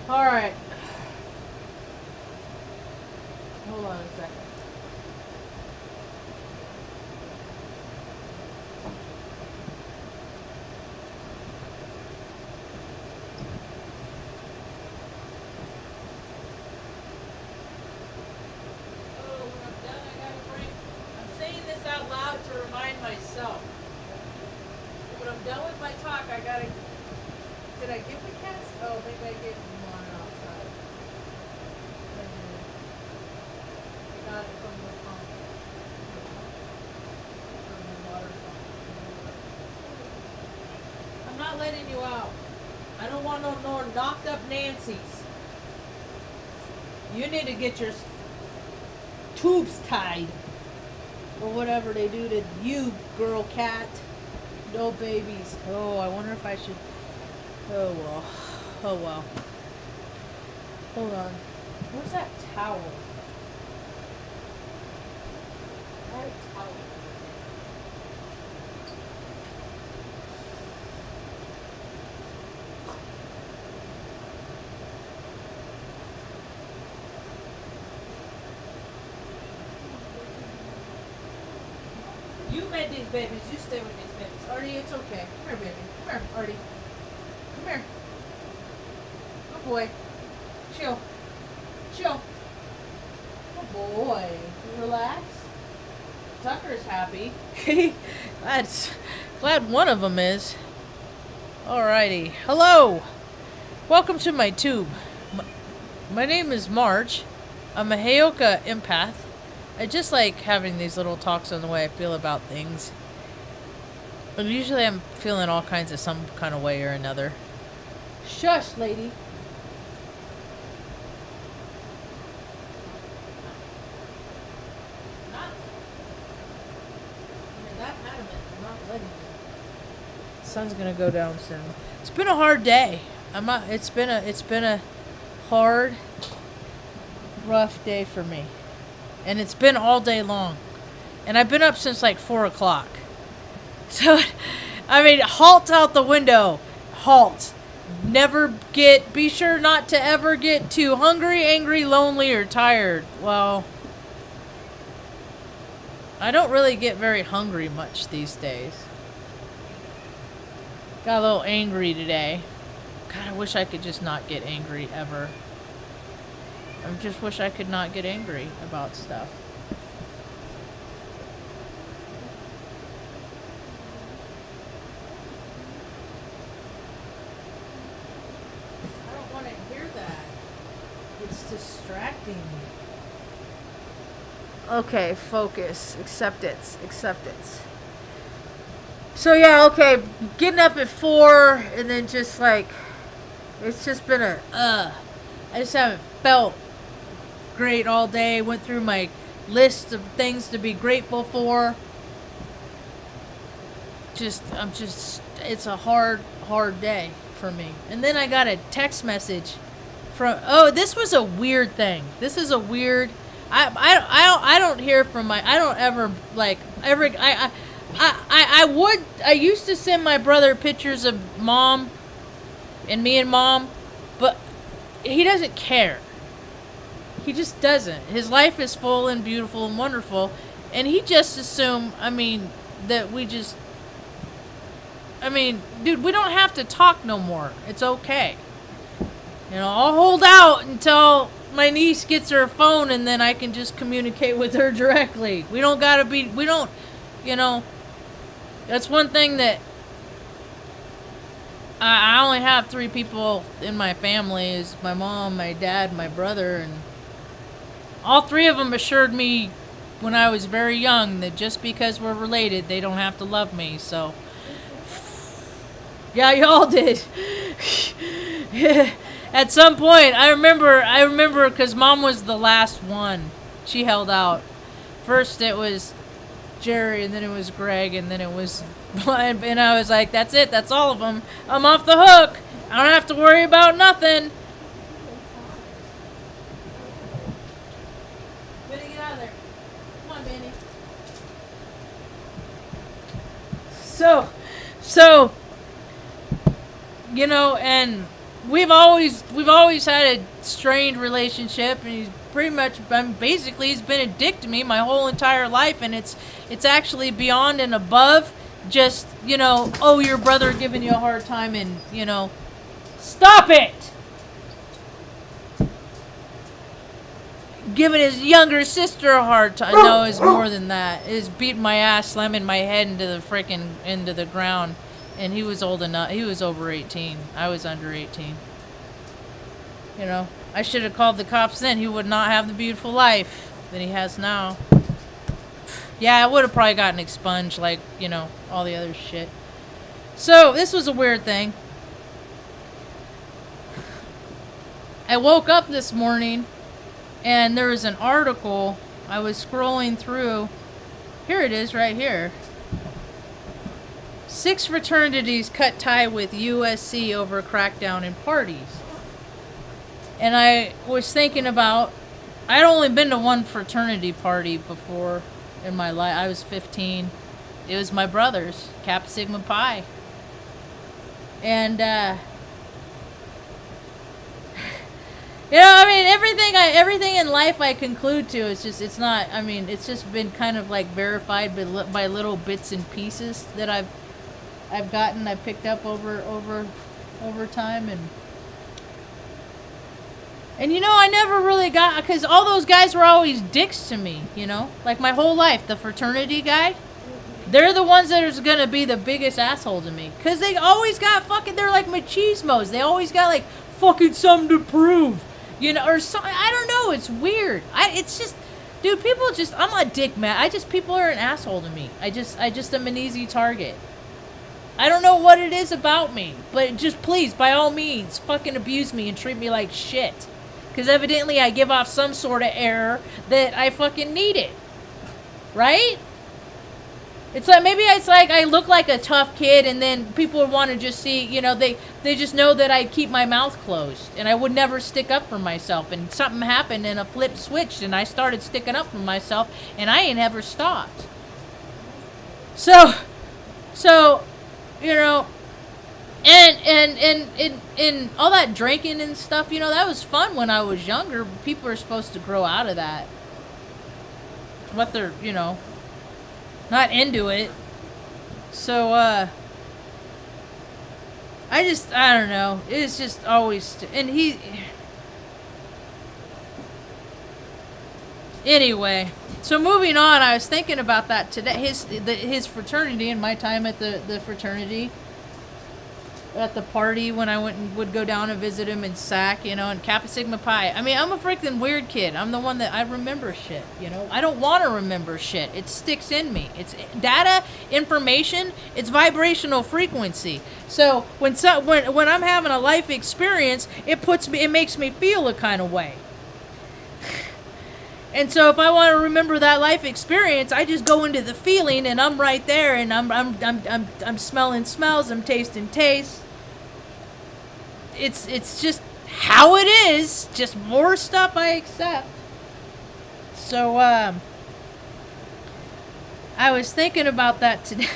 Alright. Hold on a second. Out loud to remind myself. When I'm done with my talk, I gotta. Did I give the cats? Oh, maybe I gave them one outside. I got it from the pump. From the water pump. I'm not letting you out. I don't want no more knocked up Nancy's. You need to get your tubes tied. Or whatever they do to you, girl cat. No babies. Oh, I wonder if I should. Oh well. Oh well. Hold on. Where's that towel? I have a towel. You made these babies. You stay with these babies. Artie, it's okay. Come here, baby. Come here, Artie. Come here. Good boy. Chill. Chill. Good boy. You relax. Tucker's happy. Glad one of them is. Alrighty. Hello. Welcome to my tube. My name is Marge. I'm a Heyoka empath. I just like having these little talks on the way I feel about things. But usually I'm feeling all kinds of some kind of way or another. Shush, lady. You're that adamant. I'm not letting you. The sun's gonna go down soon. It's been a hard day. It's been a hard, rough day for me. And it's been all day long. And I've been up since like 4 o'clock. So, I mean, halt out the window. Halt. Be sure not to ever get too hungry, angry, lonely, or tired. Well, I don't really get very hungry much these days. Got a little angry today. God, I wish I could just not get angry ever. I just wish I could not get angry about stuff. I don't want to hear that. It's distracting me. Okay, focus. Acceptance. Acceptance. So yeah, okay. Getting up at 4 and then just like, it's just been I just haven't felt great all day. Went through my list of things to be grateful for. It's a hard day for me. And then I got a text message from, this was a weird thing. This is a weird, I don't hear from I don't ever, like, I used to send my brother pictures of mom and me and mom, but he doesn't care. He just doesn't. His life is full and beautiful and wonderful. And he just assumed, that dude, we don't have to talk no more. It's okay. I'll hold out until my niece gets her phone and then I can just communicate with her directly. That's one thing that I only have 3 people in my family. Is my mom, my dad, my brother, and all 3 of them assured me when I was very young that just because we're related, they don't have to love me. So, yeah, y'all did. At some point, I remember because Mom was the last one. She held out. First it was Jerry, and then it was Greg, and then it was, and I was like, that's it, that's all of them. I'm off the hook. I don't have to worry about nothing. Better get out of there. Come on, Benny. So, and we've always had a strained relationship, and he's pretty much, basically, he's been a dick to me my whole entire life, and it's actually beyond and above just, oh, your brother giving you a hard time, and, stop it! Giving his younger sister a hard time. No, it's more than that. It's beating my ass, slamming my head into the ground. And he was old enough. He was over 18. I was under 18. I should have called the cops then. He would not have the beautiful life that he has now. Yeah, I would have probably gotten expunged like, all the other shit. So, this was a weird thing. I woke up this morning, and there was an article I was scrolling through. Here it is, right here. 6 fraternities cut tie with USC over crackdown in parties. And I was thinking about, I'd only been to one fraternity party before in my life. I was 15. It was my brother's, Kappa Sigma Pi. And, everything in life I conclude to, it's just been kind of like verified by little bits and pieces that I've gotten, I picked up over time, and I never really got, because all those guys were always dicks to me, like my whole life. The fraternity guy, they're the ones that are gonna be the biggest asshole to me, because they always got fucking, they're like machismos, they always got like fucking something to prove, or something. I don't know, it's weird. It's just, dude, people just, I'm not dick mad, people are an asshole to me. I just am an easy target. I don't know what it is about me, but just please, by all means, fucking abuse me and treat me like shit. Because evidently I give off some sort of error that I fucking need it. Right? It's like I look like a tough kid, and then people want to just see, they just know that I keep my mouth closed, and I would never stick up for myself, and something happened and a flip switched, and I started sticking up for myself, and I ain't ever stopped. So, and all that drinking and stuff, that was fun when I was younger. People are supposed to grow out of that. But they're, not into it. So, I don't know. It's just always, anyway. So moving on, I was thinking about that today. His fraternity, and my time at the fraternity, at the party when I would go down and visit him in SAC, and Kappa Sigma Pi. I'm a freaking weird kid. I'm the one that I remember shit, I don't want to remember shit. It sticks in me. It's data, information, it's vibrational frequency. So when I'm having a life experience, it makes me feel a kind of way. And so if I want to remember that life experience, I just go into the feeling, and I'm right there, and I'm smelling smells, I'm tasting tastes. It's just how it is, just more stuff I accept. So I was thinking about that today.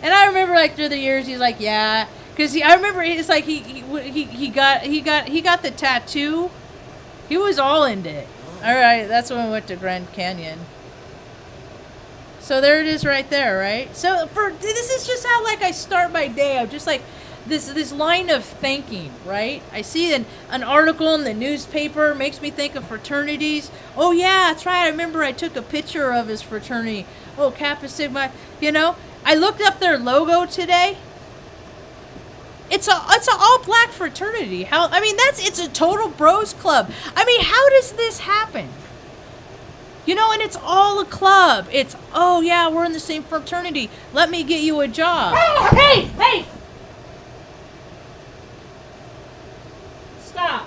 And I remember, like, through the years, he's like, yeah, because I remember it's like he got the tattoo. He was all into it. All right, that's when we went to Grand Canyon. So there it is right there, right? So this is just how, like, I start my day. I'm just like this line of thinking, right? I see an article in the newspaper, makes me think of fraternities. Oh yeah, that's right. I remember I took a picture of his fraternity. Oh, Kappa Sigma. I looked up their logo today. It's a all black fraternity. It's a total bros club. How does this happen? And it's all a club. It's, oh yeah, we're in the same fraternity. Let me get you a job. Hey! Stop.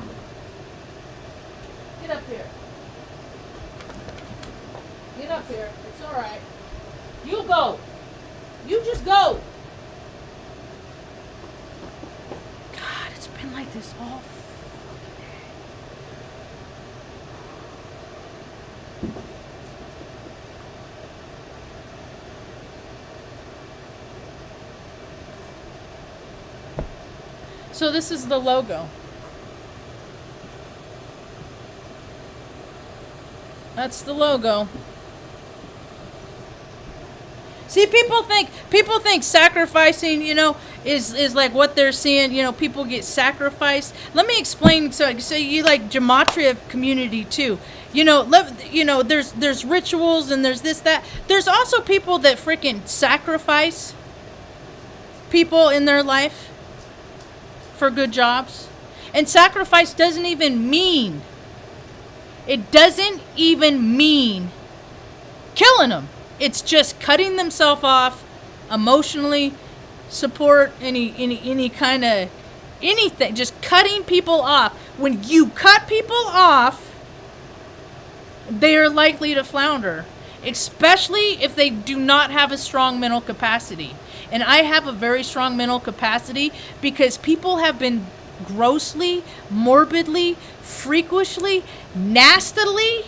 Get up here. Get up here. It's all right. You go. You just go. It's been like this all fucking day. So this is the logo. That's the logo. See, people think sacrificing, is like what they're seeing. People get sacrificed. Let me explain. So you like gematria community too. There's rituals and there's this, that. There's also people that freaking sacrifice people in their life for good jobs. And sacrifice doesn't even mean killing them. It's just cutting themselves off emotionally, support any kind of anything, just cutting people off. When you cut people off, they are likely to flounder, especially if they do not have a strong mental capacity. And I have a very strong mental capacity because people have been grossly, morbidly, freakishly, nastily,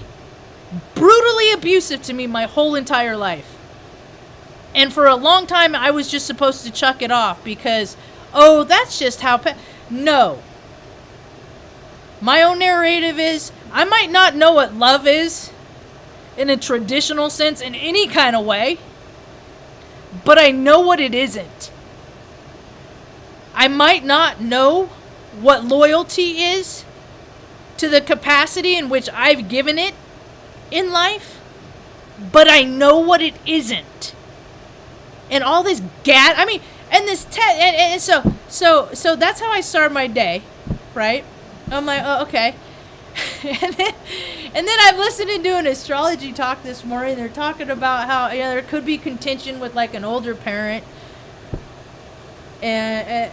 brutally abusive to me my whole entire life. And for a long time, I was just supposed to chuck it off because, that's just how... No. My own narrative is, I might not know what love is in a traditional sense in any kind of way, but I know what it isn't. I might not know what loyalty is to the capacity in which I've given it in life, but I know what it isn't. And all this and this and so that's how I start my day, right? I'm like, oh, okay. and then I'm listening to an astrology talk this morning. They're talking about how there could be contention with like an older parent and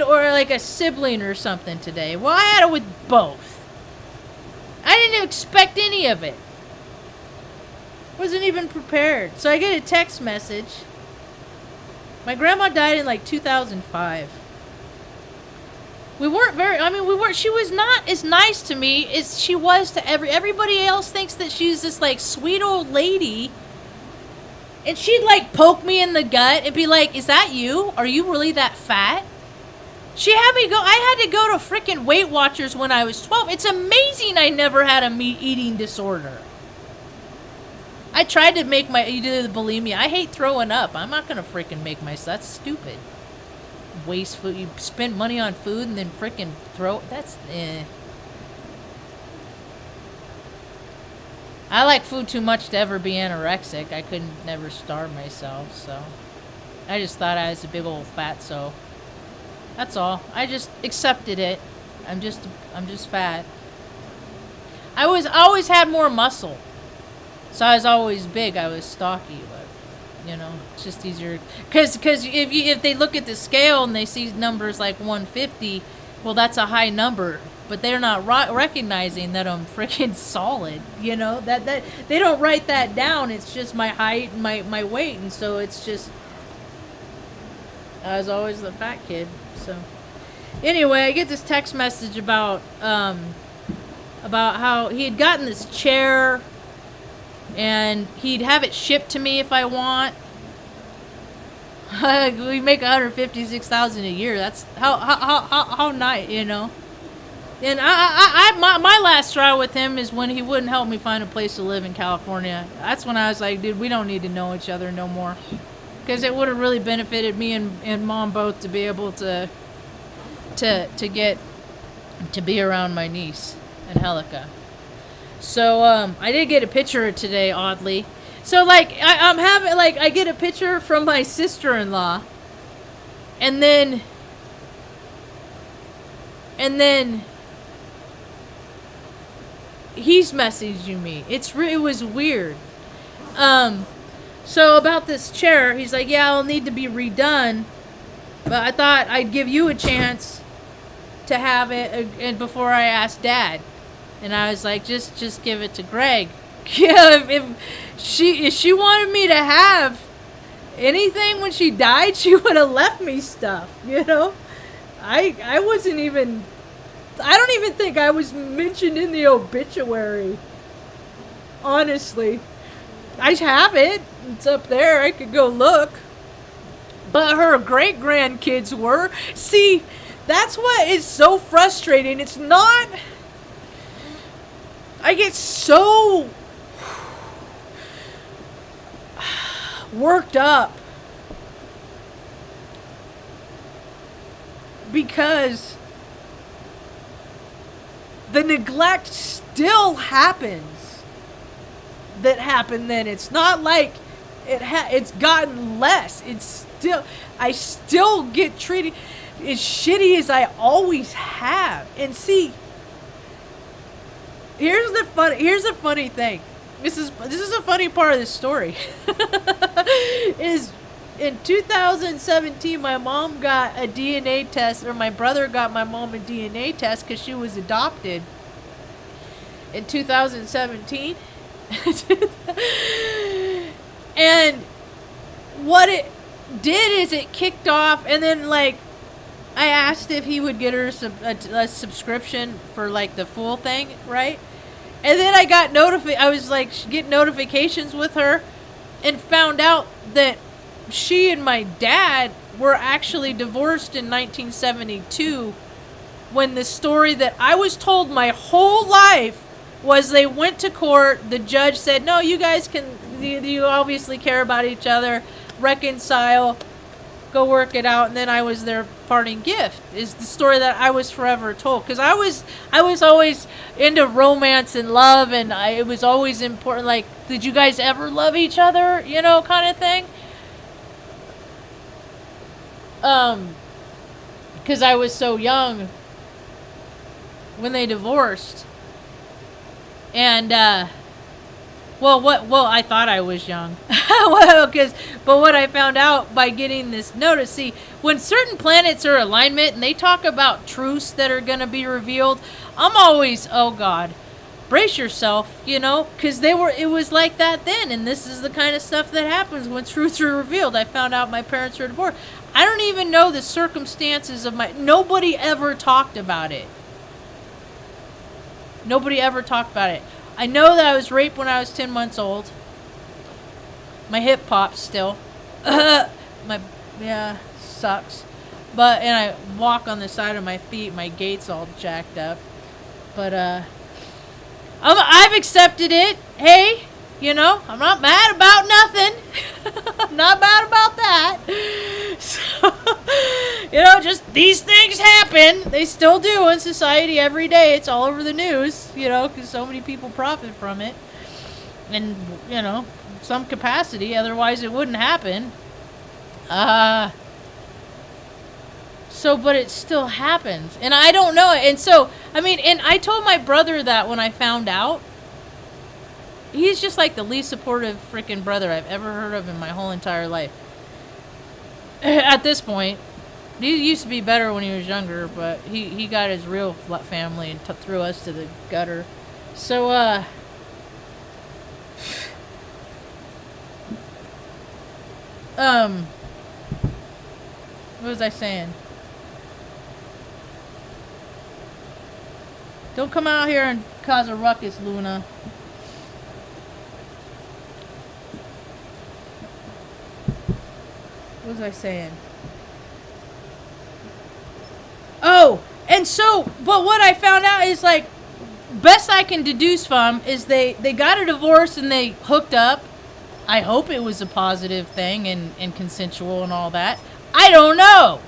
or like a sibling or something today. Well, I had it with both. I didn't expect any of it. Wasn't even prepared. So I get a text message. My grandma died in like 2005. She was not as nice to me as she was to everybody else thinks that she's this like sweet old lady. And she'd like poke me in the gut and be like, "Is that you? Are you really that fat?" I had to go to freaking Weight Watchers when I was 12. It's amazing I never had a meat eating disorder. I tried to make you do the bulimia. I hate throwing up. I'm not going to freaking make myself. That's stupid. Waste food. You spend money on food and then freaking that's I like food too much to ever be anorexic. I couldn't never starve myself, so I just thought I was a big old fatso. That's all. I just accepted it. I'm just fat. I always had more muscle. So I was always big. I was stocky, but it's just easier. Because if they look at the scale and they see numbers like 150, well, that's a high number. But they're not recognizing that I'm freaking solid. That they don't write that down. It's just my height and my weight, and so it's just I was always the fat kid. So anyway, I get this text message about how he had gotten this chair and he'd have it shipped to me if I want. We make $156,000 a year. That's how nice, And my last straw with him is when he wouldn't help me find a place to live in California. That's when I was like, dude, we don't need to know each other no more. Because it would have really benefited me and Mom both to be able to be around my niece, Angelica. So I did get a picture today, oddly. So like I get a picture from my sister-in-law, and then he's messaging me. It was weird. So about this chair, he's like, yeah, it'll need to be redone, but I thought I'd give you a chance to have it and before I asked Dad. And I was like, just give it to Greg. Yeah, if she wanted me to have anything when she died, she would have left me stuff, I wasn't even, I don't even think I was mentioned in the obituary. Honestly. I have it. It's up there. I could go look. But her great-grandkids were. See, that's what is so frustrating. It's not... I get so worked up because the neglect still happens that happened then. It's not like it's gotten less. It's still, I still get treated as shitty as I always have. And see, here's the funny thing. This is a funny part of this story. Is in 2017, my mom got a DNA test, or my brother got my mom a DNA test because she was adopted in 2017. And what it did is it kicked off, and then like I asked if he would get her a subscription for like the full thing, right? And then I got I was like getting notifications with her, and found out that she and my dad were actually divorced in 1972, when the story that I was told my whole life was they went to court, the judge said, no, you guys you obviously care about each other, reconcile, go work it out, and then I was their parting gift, is the story that I was forever told. Because I was always into romance and love, and it was always important, like, did you guys ever love each other, you know, kind of thing. Because I was so young when they divorced. And, I thought I was young. But what I found out by getting this notice, see, when certain planets are alignment and they talk about truths that are going to be revealed, I'm always, oh God, brace yourself, you know, because it was like that then, and this is the kind of stuff that happens when truths are revealed. I found out my parents were divorced. I don't even know the circumstances of nobody ever talked about it. Nobody ever talked about it. I know that I was raped when I was 10 months old. My hip pops still. Sucks. And I walk on the side of my feet. My gait's all jacked up. But, I've accepted it. Hey, you know, I'm not mad about nothing. I'm not mad about that. So, you know, just these things happen. They still do in society every day. It's all over the news, you know, because so many people profit from it. And, you know, some capacity. Otherwise, it wouldn't happen. But it still happens. And I don't know. And so, I mean, and I told my brother that when I found out. He's just like the least supportive freaking brother I've ever heard of in my whole entire life. At this point. He used to be better when he was younger, but he got his real family and threw us to the gutter. So, what was I saying? Don't come out here and cause a ruckus, Luna. What was I saying? Oh, and so, but what I found out is, like, best I can deduce from is they got a divorce and they hooked up. I hope it was a positive thing and consensual and all that. I don't know.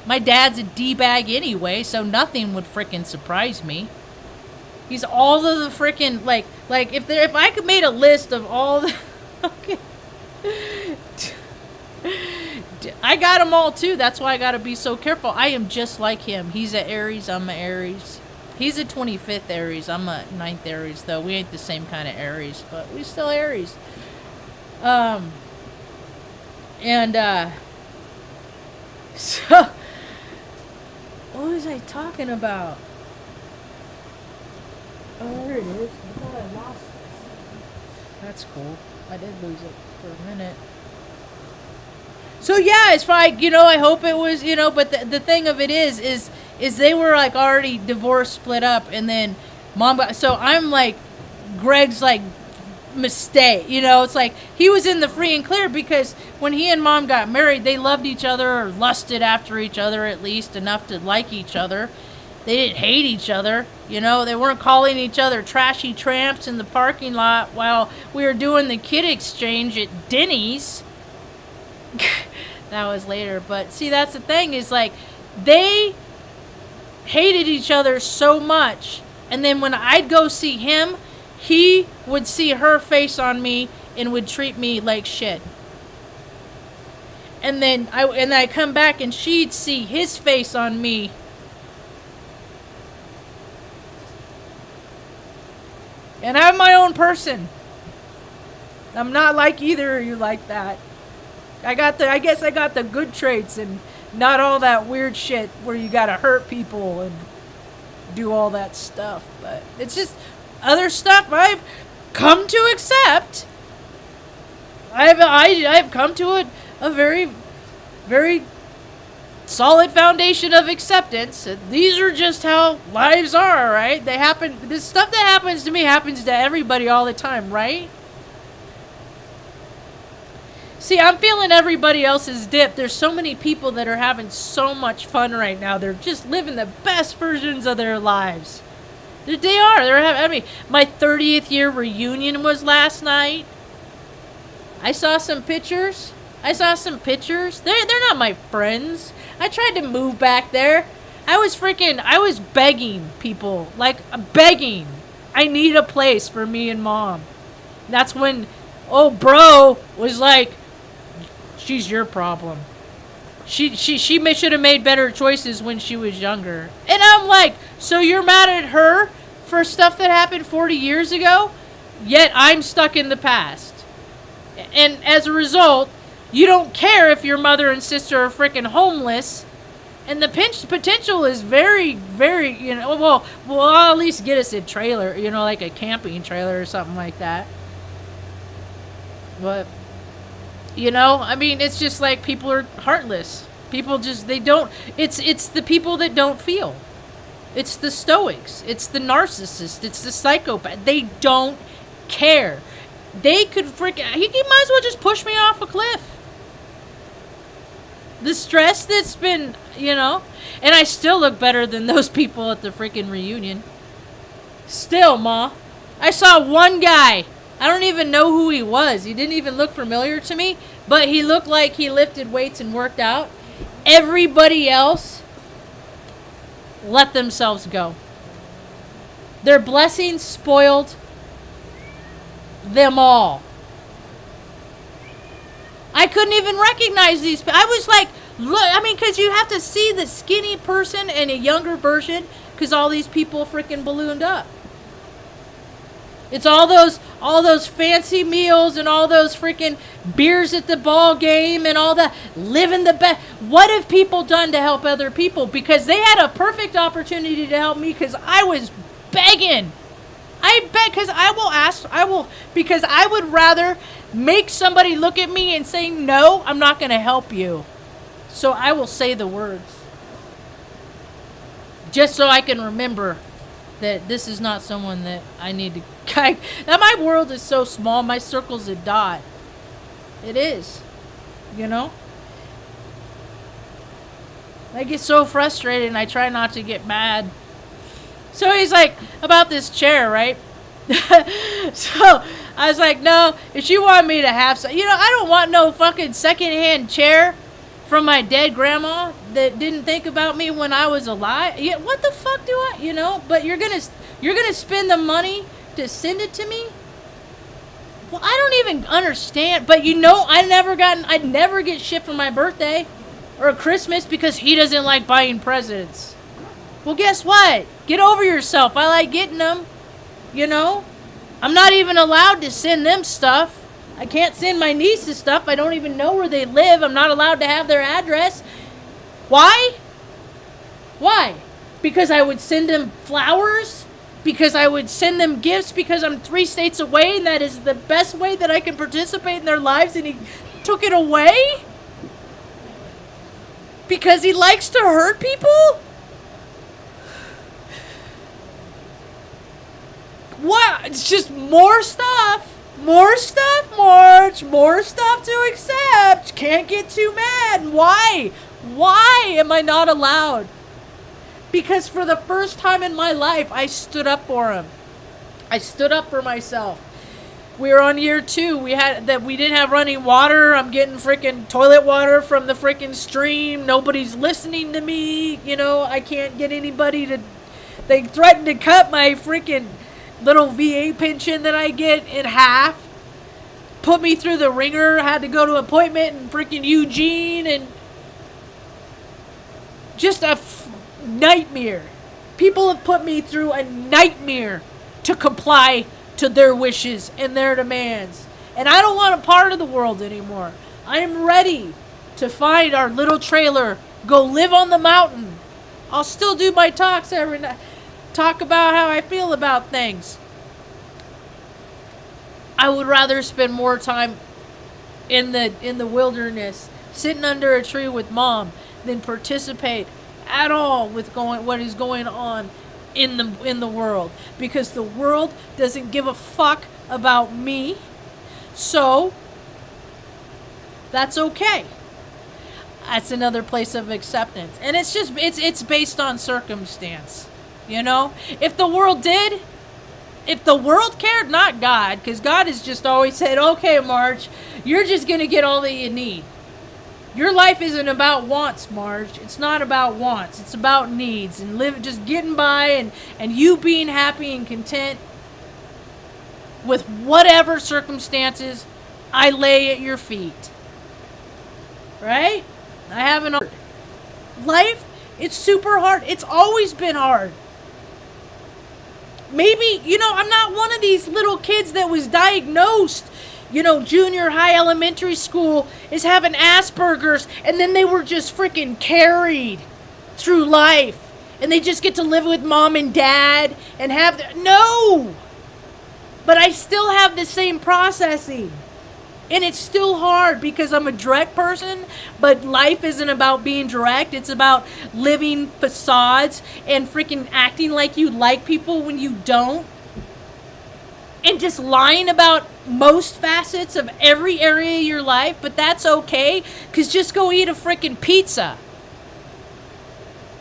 My dad's a D-bag anyway, so nothing would frickin' surprise me. He's all of the frickin', like if I could made a list of all the, okay. I got them all too. That's why I gotta be so careful. I am just like him. He's an Aries. I'm an Aries. He's a 25th Aries. I'm a 9th Aries, though. We ain't the same kind of Aries, but we still Aries. So, what was I talking about? Oh, there it is. I thought I lost this. That's cool. I did lose it for a minute. So yeah, it's fine, you know, I hope it was, you know, but the thing of it is they were like already divorced, split up, and then mom got, so I'm like Greg's like mistake, you know, it's like he was in the free and clear because when he and mom got married, they loved each other or lusted after each other at least enough to like each other. They didn't hate each other. You know, they weren't calling each other trashy tramps in the parking lot while we were doing the kid exchange at Denny's. That was later. But see, that's the thing is like they hated each other so much. And then when I'd go see him, he would see her face on me and would treat me like shit. And then I come back and she'd see his face on me. And I'm my own person. I'm not like either of you like that. I guess I got the good traits and not all that weird shit where you gotta hurt people and do all that stuff. But it's just other stuff I've come to accept. I've come to a very, very solid foundation of acceptance. These are just how lives are, right? They happen. This stuff that happens to me happens to everybody all the time, right? See, I'm feeling everybody else's dip. There's so many people that are having so much fun right now. They're just living the best versions of their lives. They are. I mean, my 30th year reunion was last night. I saw some pictures. They're not my friends. I tried to move back there. I was begging people. Like, begging. I need a place for me and Mom. That's when, bro was like, she's your problem. She should have made better choices when she was younger. And I'm like, so you're mad at her for stuff that happened 40 years ago? Yet I'm stuck in the past. And as a result, you don't care if your mother and sister are freaking homeless. And the potential is very, very, well, I'll at least get us a trailer, like a camping trailer or something like that. But, I mean, it's just like people are heartless. People just, they don't, it's the people that don't feel. It's the stoics. It's the narcissist. It's the psychopath. They don't care. They could he might as well just push me off a cliff. The stress that's been, and I still look better than those people at the freaking reunion. Still, Ma. I saw one guy. I don't even know who he was. He didn't even look familiar to me, but he looked like he lifted weights and worked out. Everybody else let themselves go. Their blessings spoiled them all. I couldn't even recognize these people. I was like, look, because you have to see the skinny person and a younger version because all these people freaking ballooned up. It's all those fancy meals and all those freaking beers at the ball game and all that. Living the best. What have people done to help other people? Because they had a perfect opportunity to help me because I was begging. I beg because I would rather make somebody look at me and say, no, I'm not going to help you. So I will say the words. Just so I can remember that this is not someone that I need to... Now my world is so small, my circle's a dot. It is. I get so frustrated and I try not to get mad. So he's like, about this chair, right? So I was like, no, if you want me to have some... I don't want no fucking secondhand chair from my dead grandma that didn't think about me when I was alive. Yeah, what the fuck do I... But you're gonna spend the money to send it to me? Well, I don't even understand. But I'd never get shit for my birthday or Christmas because he doesn't like buying presents. Well, guess what? Get over yourself. I like getting them. I'm not even allowed to send them stuff. I can't send my nieces stuff. I don't even know where they live. I'm not allowed to have their address. Why? Why? Because I would send them flowers? Because I would send them gifts because I'm 3 states away and that is the best way that I can participate in their lives and he took it away? Because he likes to hurt people? What? It's just more stuff. More stuff, Marge. More stuff to accept. Can't get too mad. Why? Why am I not allowed? Because for the first time in my life, I stood up for him. I stood up for myself. We were on year 2. We didn't have running water. I'm getting freaking toilet water from the freaking stream. Nobody's listening to me. You know, I can't get anybody to... They threatened to cut my freaking little VA pension that I get in half. Put me through the ringer. Had to go to an appointment in freaking Eugene. And just a nightmare. People have put me through a nightmare to comply to their wishes and their demands. And I don't want a part of the world anymore. I am ready to find our little trailer, go live on the mountain. I'll still do my talks every night. Talk about how I feel about things. I would rather spend more time in the wilderness, sitting under a tree with Mom, than participate at all with what is going on in the world, because the world doesn't give a fuck about me. So that's okay. That's another place of acceptance. And it's just it's based on circumstance. You know? If the world cared, not God, because God has just always said, okay, Marge, you're just gonna get all that you need. Your life isn't about wants, Marge. It's not about wants. It's about needs and just getting by and you being happy and content with whatever circumstances I lay at your feet. Right? I haven't... Life, it's super hard. It's always been hard. Maybe, I'm not one of these little kids that was diagnosed, junior high elementary school is having Asperger's, and then they were just freaking carried through life, and they just get to live with Mom and Dad and no! But I still have the same processing. And it's still hard because I'm a direct person, but life isn't about being direct. It's about living facades and freaking acting like you like people when you don't. And just lying about most facets of every area of your life, but that's okay, because just go eat a freaking pizza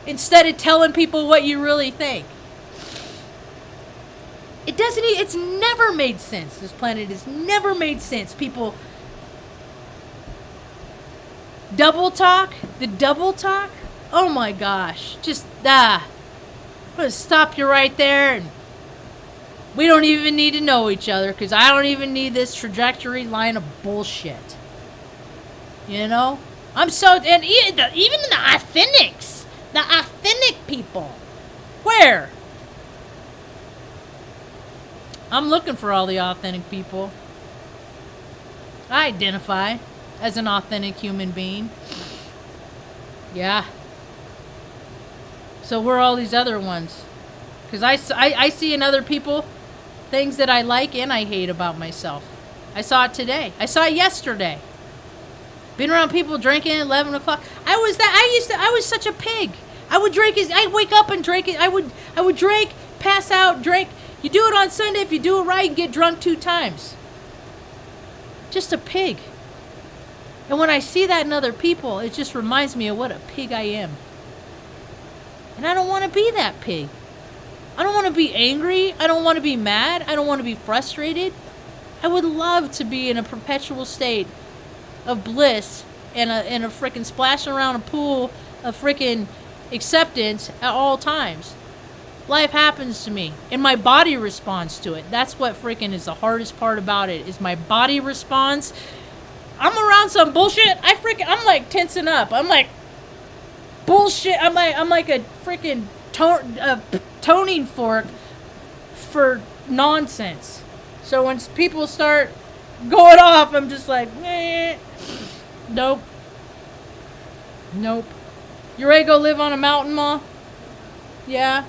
instead of telling people what you really think. It's never made sense. This planet has never made sense. People double talk. Oh my gosh. I'm going to stop you right there. And we don't even need to know each other, because I don't even need this trajectory line of bullshit. I'm so, and even the authentic people. Where? I'm looking for all the authentic people. I identify as an authentic human being. Yeah. So where are all these other ones? Because I see in other people things that I like and I hate about myself. I saw it today. I saw it yesterday. Been around people drinking at 11 o'clock. I was such a pig. I would drink. I'd wake up and drink it. I would drink, pass out, drink. You do it on Sunday. If you do it right, you get drunk 2 times. Just a pig. And when I see that in other people, it just reminds me of what a pig I am. And I don't want to be that pig. I don't want to be angry. I don't want to be mad. I don't want to be frustrated. I would love to be in a perpetual state of bliss and a freaking splashing around a pool of freaking acceptance at all times. Life happens to me, and my body responds to it. That's what freaking is the hardest part about it, is my body responds. I'm around some bullshit, I'm like tensing up. I'm like, bullshit. I'm like a freaking toning fork for nonsense. So when people start going off, I'm just like, nope. You ready to go live on a mountain, Ma? Yeah.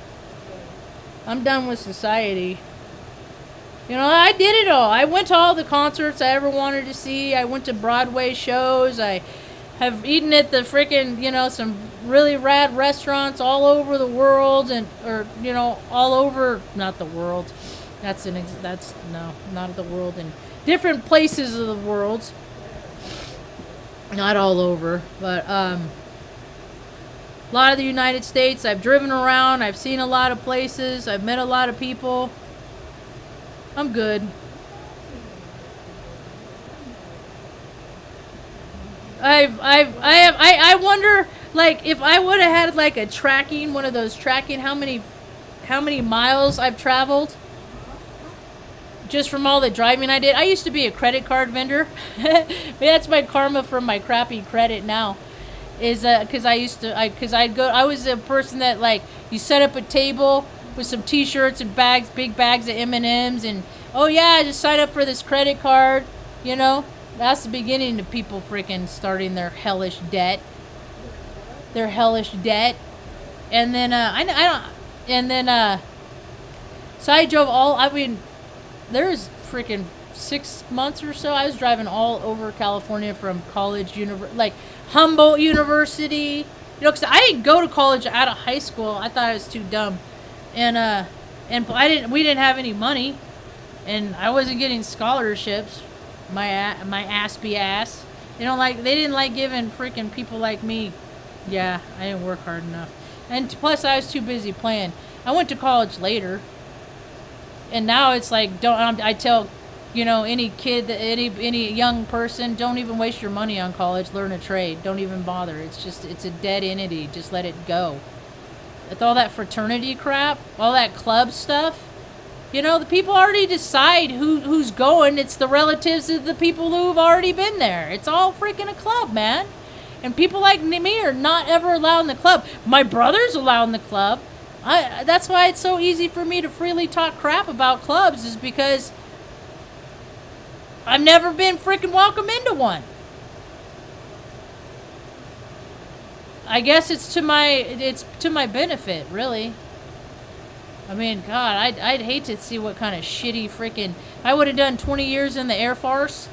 I'm done with society. I did it all. I went to all the concerts I ever wanted to see. I went to Broadway shows. I have eaten at the freaking, some really rad restaurants all over the world, all over, not the world. Not the world, in different places of the world. Not all over, but, A lot of the United States. I've driven around. I've seen a lot of places. I've met a lot of people. I'm good. I wonder, like, if I would have had like a tracking, one of those tracking, how many miles I've traveled just from all the driving I did. I used to be a credit card vendor. That's my karma from my crappy credit now. Is because I was a person that, like, you set up a table with some T-shirts and bags, big bags of M&Ms, and oh yeah, just sign up for this credit card. You know, that's the beginning of people freaking starting their hellish debt. And then so I drove all. I mean, there's freaking 6 months or so. I was driving all over California from college, like Humboldt University. You know, because I didn't go to college out of high school. I thought I was too dumb, and we didn't have any money, and I wasn't getting scholarships. My ass be ass. They didn't like giving freaking people like me. Yeah, I didn't work hard enough, and plus I was too busy playing. I went to college later, and now it's like I tell, you know, any kid, any young person, don't even waste your money on college. Learn a trade. Don't even bother. It's a dead entity. Just let it go. With all that fraternity crap, all that club stuff, you know, the people already decide who's going. It's the relatives of the people who've already been there. It's all freaking a club, man. And people like me are not ever allowed in the club. My brother's allowed in the club. That's why it's so easy for me to freely talk crap about clubs, is because I've never been freaking welcome into one. I guess it's to my benefit, really. I mean, God, I'd hate to see what kind of shitty freaking. I would have done 20 years in the Air Force.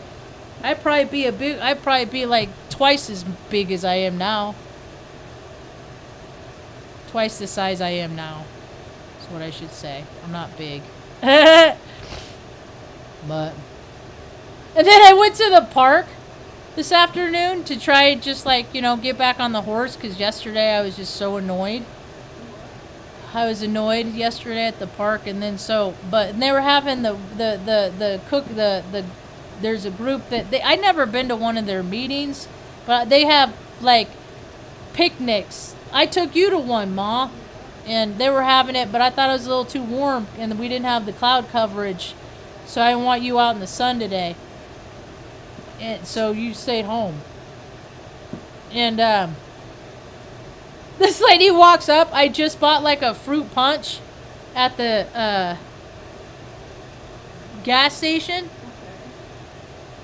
I'd probably be like twice as big as I am now. Twice the size I am now. That's what I should say. I'm not big. But. And then I went to the park this afternoon to try just, like, you know, get back on the horse, because yesterday I was just so annoyed. I was annoyed yesterday at the park, and then but they were having there's a group that I'd never been to one of their meetings, but they have like picnics. I took you to one, Ma, and they were having it, but I thought it was a little too warm, and we didn't have the cloud coverage, so I didn't want you out in the sun today. And so you stayed home. And this lady walks up. I just bought like a fruit punch at the gas station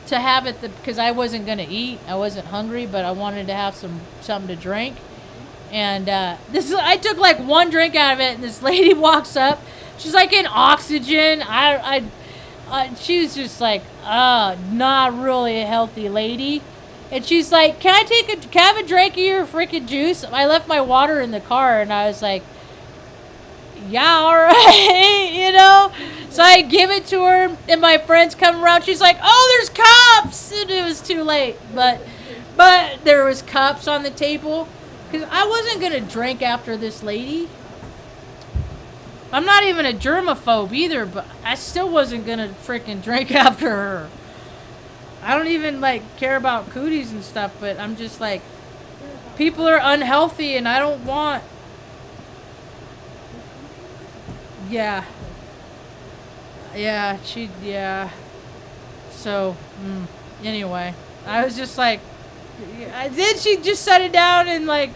to have it because I wasn't gonna eat. I wasn't hungry, but I wanted to have something to drink. And I took like one drink out of it, and this lady walks up. She's like in oxygen. She was just like, not really a healthy lady. And she's like, can I have a drink of your freaking juice? I left my water in the car, and I was like, yeah, all right, you know? So I give it to her, and my friends come around. She's like, oh, there's cups! And it was too late. But there was cups on the table. Because I wasn't going to drink after this lady. I'm not even a germaphobe either, but I still wasn't going to freaking drink after her. I don't even, like, care about cooties and stuff, but I'm just like, people are unhealthy, and I don't want... Yeah. Yeah. So, anyway, I was just like... Then she just set it down and, like,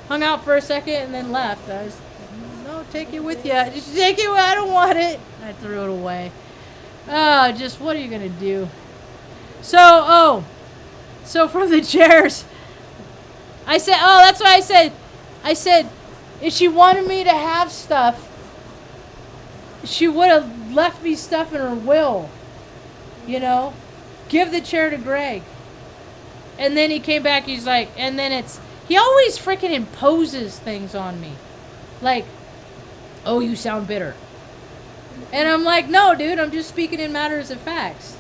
hung out for a second and then left. I was... No, take it with you. Just take it. I don't want it. I threw it away. Oh, just what are you gonna do? So from the chairs, I said, oh, that's what I said. I said, if she wanted me to have stuff, she would have left me stuff in her will. You know, give the chair to Greg. And then he came back. He's like, and then he always freaking imposes things on me, like, oh, you sound bitter. And I'm like, no, dude, I'm just speaking in matters of facts.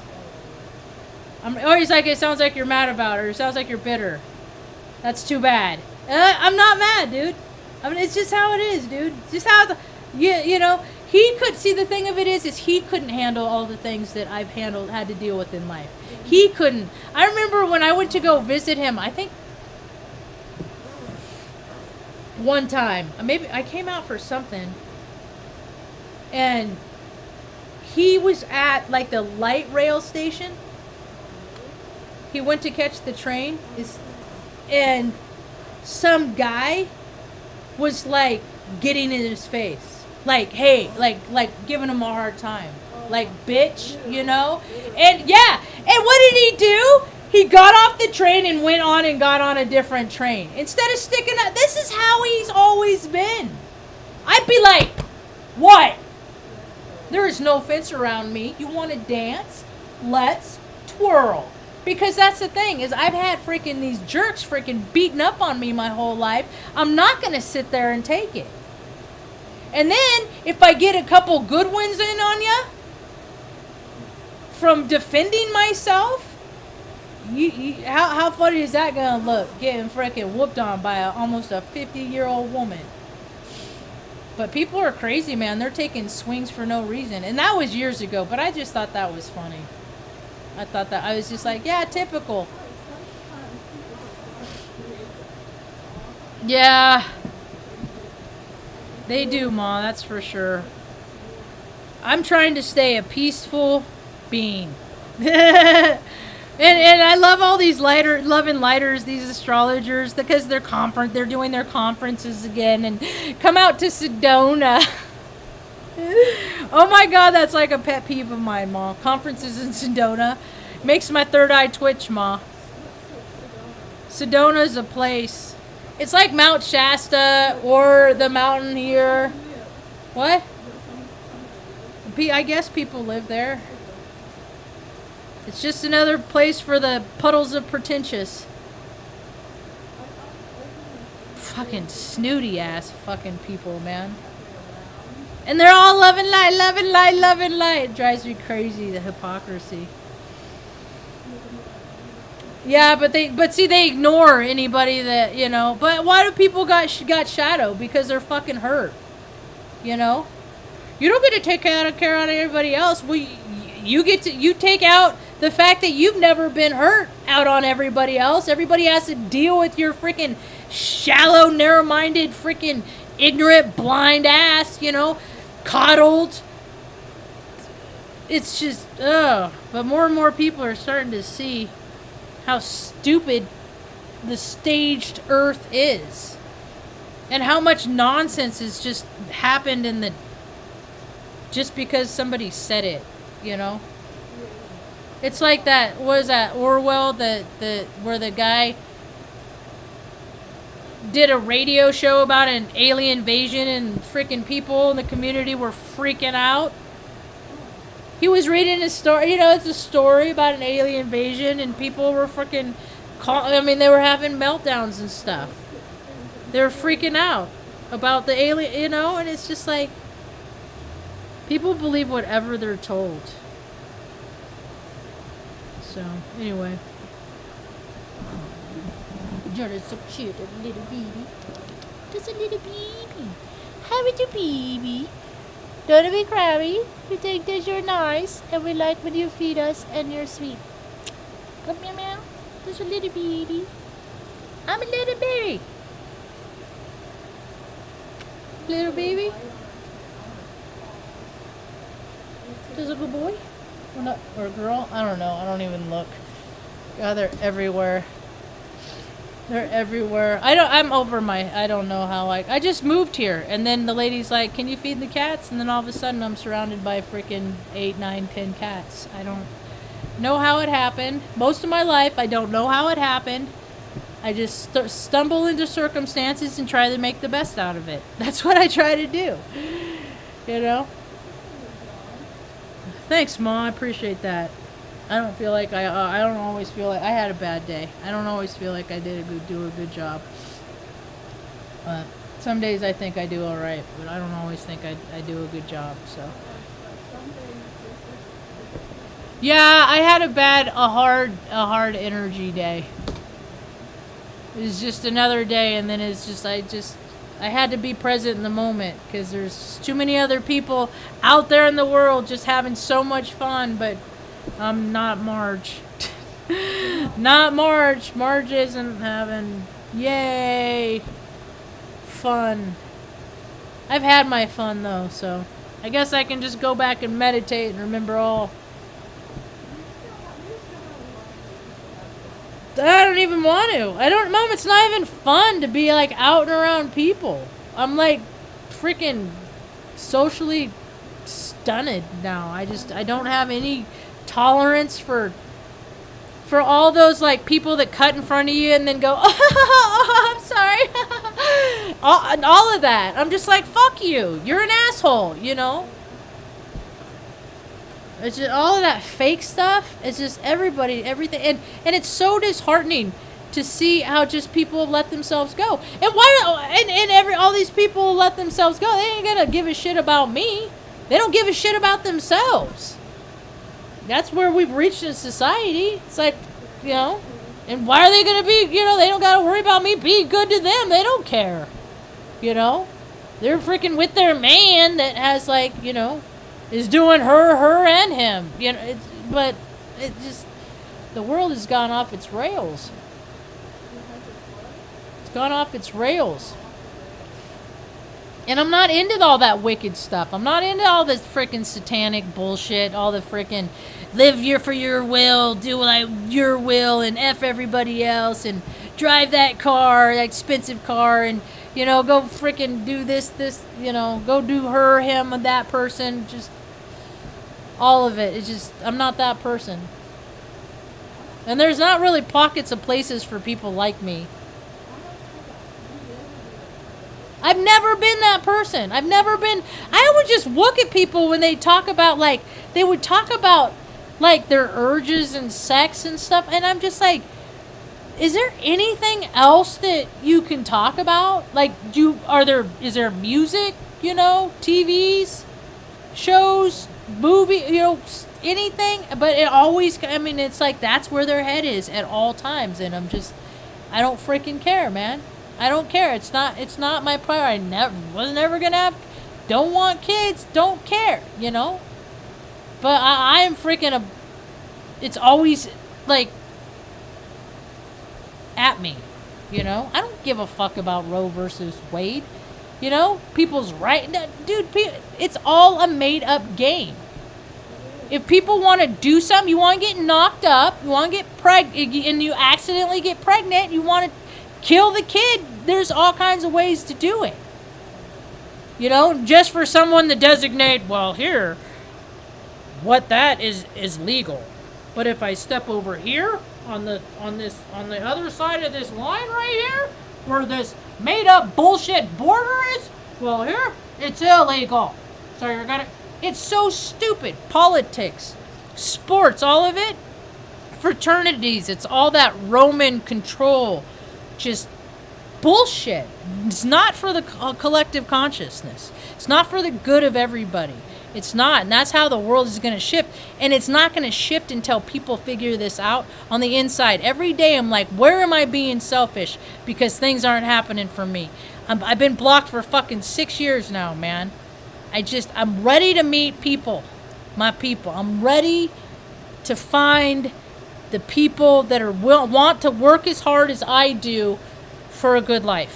Or he's like, it sounds like you're mad about it, or it sounds like you're bitter. That's too bad. I'm not mad, dude. I mean, it's just how it is, dude. Just how you know, he could see. The thing of it is he couldn't handle all the things that I've had to deal with in life. He couldn't. I remember when I went to go visit him, I think one time, maybe I came out for something, and he was at like the light rail station. He went to catch the train, and some guy was like getting in his face, like, hey, like giving him a hard time, like, bitch, you know. And yeah, and what did he do? He got off the train and went on and got on a different train instead of sticking up. This is how he's always been. I'd be like, what? There is no fence around me. You want to dance? Let's twirl. Because that's the thing, is I've had freaking these jerks freaking beating up on me my whole life. I'm not going to sit there and take it. And then, if I get a couple good ones in on ya, from defending myself, how funny is that going to look? Getting freaking whooped on by almost a 50-year-old woman. But people are crazy, man. They're taking swings for no reason. And that was years ago, but I just thought that was funny. I was just like, yeah, typical. Yeah. They do, Ma, that's for sure. I'm trying to stay a peaceful being. and I love all these lighters, these astrologers, because they're doing their conferences again, and come out to Sedona. Oh my God, that's like a pet peeve of mine, Ma. Conferences in Sedona makes my third eye twitch, Ma. Sedona's a place. It's like Mount Shasta or the mountain here. What? I guess people live there. It's just another place for the puddles of pretentious. Fucking snooty ass fucking people, man. And they're all loving light, loving light, loving light. It drives me crazy, the hypocrisy. Yeah, but see, they ignore anybody that, you know. But why do people got shadow? Because they're fucking hurt. You know? You don't get to take care on everybody else. Well, you take out the fact that you've never been hurt out on everybody else. Everybody has to deal with your freaking shallow, narrow-minded, freaking ignorant, blind ass, you know? Coddled. It's just, ugh. But more and more people are starting to see how stupid the staged earth is. And how much nonsense has just happened just because somebody said it, you know? It's like that, what is that, Orwell, where the guy did a radio show about an alien invasion and freaking people in the community were freaking out. He was reading a story, you know, it's a story about an alien invasion and people were freaking, they were having meltdowns and stuff. They were freaking out about the alien, you know, and it's just like, people believe whatever they're told. So, anyway. You're so cute, a little baby. Just a little baby. How are you, baby? Don't be crabby. You think that you're nice, and we like when you feed us, and you're sweet. Come here, meow. Just a little baby. I'm a little baby. Little baby. Is a good boy? Or not? Or a girl? I don't know. I don't even look. God, they're everywhere. They're everywhere. I'm over I don't know how, I just moved here, and then the lady's like, can you feed the cats? And then all of a sudden I'm surrounded by freaking 8, 9, 10 cats. I don't know how it happened. Most of my life, I don't know how it happened. I just stumble into circumstances and try to make the best out of it. That's what I try to do. You know? Thanks, Mom. I appreciate that. I don't feel like I don't always feel like I had a bad day. I don't always feel like I do a good job. Some days I think I do all right, but I don't always think I do a good job. So yeah, I had a hard energy day. It's just another day, and then it's just I had to be present in the moment because there's too many other people out there in the world just having so much fun, but I'm not Marge. Not Marge. Marge isn't having yay fun. I've had my fun though, so I guess I can just go back and meditate and remember all. I don't even want to. Mom, it's not even fun to be like out and around people. I'm like freaking socially stunted now. I don't have any tolerance for all those like people that cut in front of you and then go, oh, I'm sorry. all of that. I'm just like, fuck you. You're an asshole, you know? It's just all of that fake stuff. It's just everything. And it's so disheartening to see how just people let themselves go. And all these people let themselves go. They ain't gonna give a shit about me. They don't give a shit about themselves. That's where we've reached in society. It's like, you know, and why are they gonna be, you know, they don't gotta worry about me being good to them. They don't care. You know? They're freaking with their man that has like, you know, is doing her and him, you know. But it just, the world has gone off its rails. It's gone off its rails. And I'm not into all that wicked stuff. I'm not into all this freaking satanic bullshit. All the freaking live for your will, do your will, and F everybody else, and drive that car, that expensive car, and, you know, go freaking do this, you know, go do her, him, and that person. Just all of it. It's just, I'm not that person. And there's not really pockets of places for people like me. I've never been that person. I would just look at people when they talk about, like, they would talk about, like, their urges and sex and stuff, and I'm just like, is there anything else that you can talk about? Like, is there music, you know, TVs, shows, movie, you know, anything? But it always, I mean, it's like that's where their head is at all times, and I don't freaking care, man. I don't care. It's not my priority. Was never gonna have. Don't want kids. Don't care. You know. But I am freaking it's always like at me. You know. I don't give a fuck about Roe versus Wade. You know. People's right. Dude. It's all a made up game. If people want to do something, you want to get knocked up, you want to get pregnant, and you accidentally get pregnant, you want to kill the kid. There's all kinds of ways to do it. You know, just for someone to designate, well, here, what that is legal. But if I step over here on the other side of this line right here, where this made up bullshit border is, well, here, it's illegal. So you're gonna. It's so stupid. Politics, sports, all of it. Fraternities, it's all that Roman control. Just bullshit. It's not for the collective consciousness. It's not for the good of everybody. It's not. And that's how the world is going to shift. And it's not going to shift until people figure this out on the inside. Every day I'm like, where am I being selfish? Because things aren't happening for me. I've been blocked for fucking 6 years now, man. I'm ready to meet people. My people. I'm ready to find the people that want to work as hard as I do for a good life.